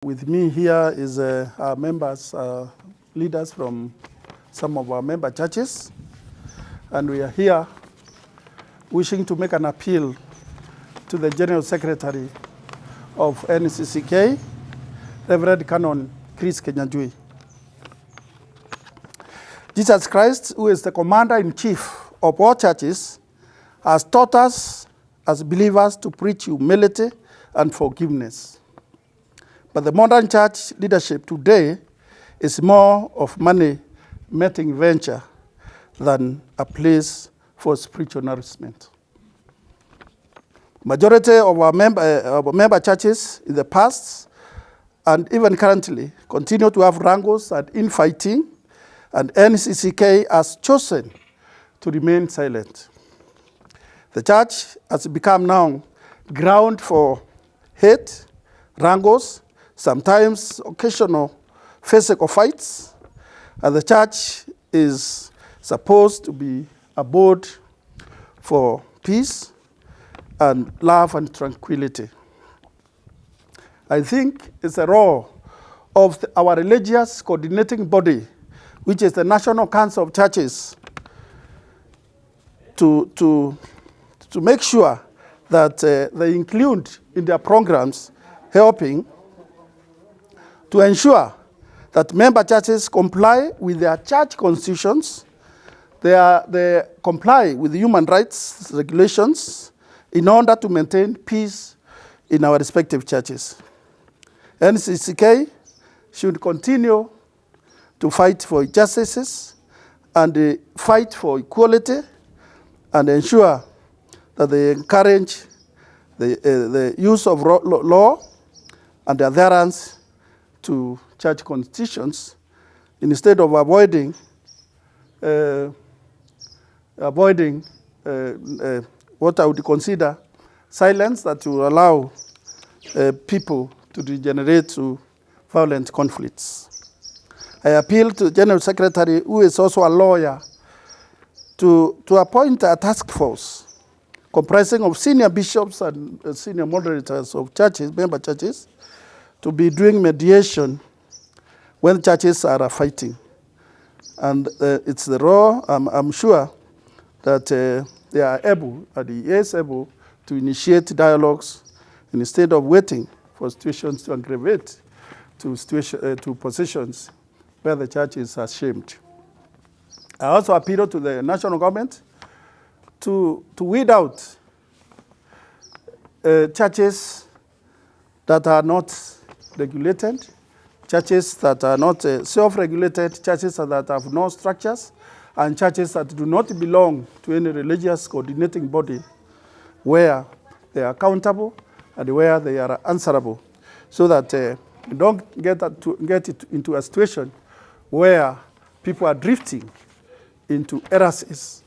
With me here is our members, leaders from some of our member churches, and we are here wishing to make an appeal to the General Secretary of Ncck, Reverend Canon Chris Kenyanjui. Jesus Christ, who is the Commander-in-Chief of all churches, has taught us as believers to preach humility and forgiveness. But the modern church leadership today is more of money-making venture than a place for spiritual nourishment. Majority of our member churches in the past and even currently continue to have wrangles and infighting, and Ncck has chosen to remain silent. The church has become now ground for hate, wrangles, sometimes occasional physical fights, and the church is supposed to be a abode for peace and love and tranquility. I think it's a role of our religious coordinating body, which is the National Council of Churches, to make sure that they include in their programs helping to ensure that member churches comply with their church constitutions, they comply with human rights regulations in order to maintain peace in our respective churches. Ncck should continue to fight for justices and fight for equality and ensure that they encourage the use of law and adherence to church constitutions instead of avoiding what I would consider silence that will allow people to degenerate to violent conflicts. I appeal to the General Secretary, who is also a lawyer, to appoint a task force comprising of senior bishops and senior moderators of churches, member churches, to be doing mediation when churches are fighting. And it's the role, I'm sure, that they are able, and he is able, to initiate dialogues instead of waiting for situations to aggravate to positions where the church is ashamed. I also appeal to the national government to weed out churches that are not regulated, churches that are not self-regulated, churches that have no structures, and churches that do not belong to any religious coordinating body where they are accountable and where they are answerable, so that we don't get it into a situation where people are drifting into heresies